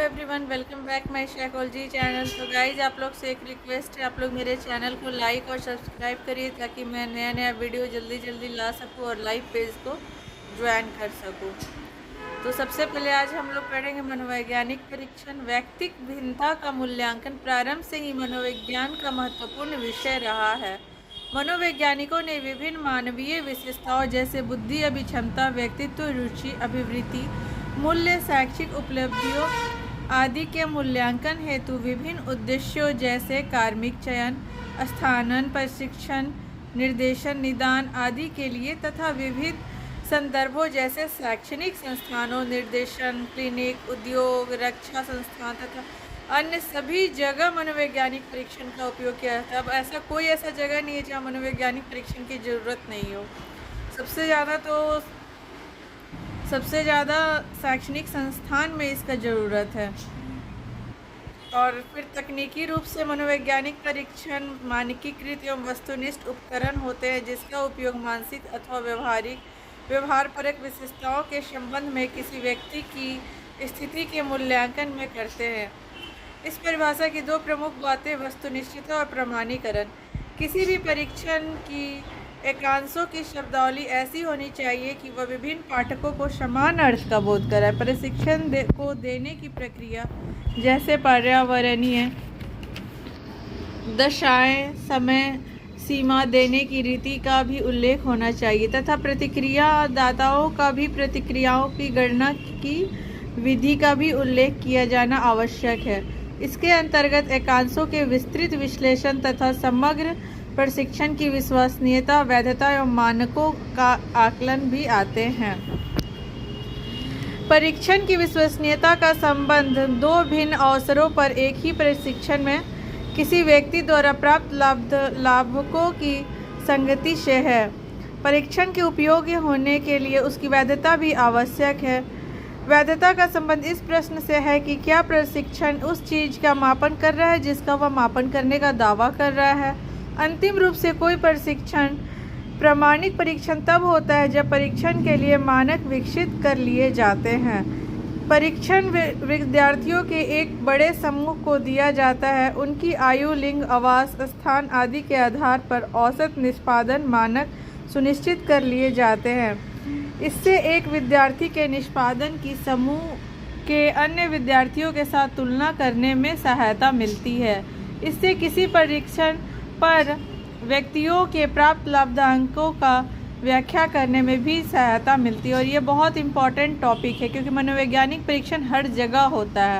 Everyone, welcome back my psychology channel. तो guys, आप लोग से एक रिक्वेस्ट है, आप लोग मेरे चैनल को लाइक और सब्सक्राइब करिए ताकि मैं नया नया वीडियो जल्दी ला सकूं और लाइव पेज को ज्वाइन कर सकूं। तो सबसे पहले आज हम लोग पढ़ेंगे मनोवैज्ञानिक परीक्षण। व्यक्तिक भिन्नता का मूल्यांकन प्रारंभ से ही मनोविज्ञान का महत्वपूर्ण विषय रहा है। मनोवैज्ञानिकों ने विभिन्न मानवीय विशेषताओं जैसे बुद्धि, अभिक्षमता, व्यक्तित्व, रुचि, अभिवृत्ति, मूल्य, शैक्षिक उपलब्धियों आदि के मूल्यांकन हेतु विभिन्न उद्देश्यों जैसे कार्मिक चयन, स्थानन, प्रशिक्षण, निर्देशन, निदान आदि के लिए तथा विविध संदर्भों जैसे शैक्षणिक संस्थानों, निर्देशन, क्लिनिक, उद्योग, रक्षा संस्थान तथा अन्य सभी जगह मनोवैज्ञानिक परीक्षण का उपयोग किया जाता है। अब ऐसा जगह नहीं है जहाँ मनोवैज्ञानिक परीक्षण की ज़रूरत नहीं हो। सबसे ज़्यादा शैक्षणिक संस्थान में इसका ज़रूरत है। और फिर तकनीकी रूप से मनोवैज्ञानिक परीक्षण मानकीकृत एवं वस्तुनिष्ठ उपकरण होते हैं जिसका उपयोग मानसिक अथवा व्यवहारपरक विशेषताओं के संबंध में किसी व्यक्ति की स्थिति के मूल्यांकन में करते हैं। इस परिभाषा की दो प्रमुख बातें वस्तुनिष्ठता और प्रमाणीकरण। किसी भी परीक्षण की एकांशों की शब्दावली ऐसी होनी चाहिए कि वह विभिन्न पाठकों को समान अर्थ का बोध कराए। प्रशिक्षण को देने की प्रक्रिया जैसे पर्यावरणीय दशाएं, समय सीमा देने की रीति का भी उल्लेख होना चाहिए तथा प्रतिक्रिया दाताओं का भी प्रतिक्रियाओं की गणना की विधि का भी उल्लेख किया जाना आवश्यक है। इसके अंतर्गत एकांशों के विस्तृत विश्लेषण तथा समग्र प्रशिक्षण की विश्वसनीयता, वैधता एवं मानकों का आकलन भी आते हैं। परीक्षण की विश्वसनीयता का संबंध दो भिन्न अवसरों पर एक ही प्रशिक्षण में किसी व्यक्ति द्वारा प्राप्त लाभकों की संगति से है। परीक्षण के उपयोगी होने के लिए उसकी वैधता भी आवश्यक है। वैधता का संबंध इस प्रश्न से है कि क्या प्रशिक्षण उस चीज़ का मापन कर रहा है जिसका वह मापन करने का दावा कर रहा है। अंतिम रूप से कोई प्रशिक्षण प्रामाणिक परीक्षण तब होता है जब परीक्षण के लिए मानक विकसित कर लिए जाते हैं। परीक्षण विद्यार्थियों के एक बड़े समूह को दिया जाता है। उनकी आयु, लिंग, आवास, स्थान आदि के आधार पर औसत निष्पादन मानक सुनिश्चित कर लिए जाते हैं। इससे एक विद्यार्थी के निष्पादन की समूह के अन्य विद्यार्थियों के साथ तुलना करने में सहायता मिलती है। इससे किसी परीक्षण पर व्यक्तियों के प्राप्त लाभांकों का व्याख्या करने में भी सहायता मिलती है। और ये बहुत इम्पॉर्टेंट टॉपिक है क्योंकि मनोवैज्ञानिक परीक्षण हर जगह होता है।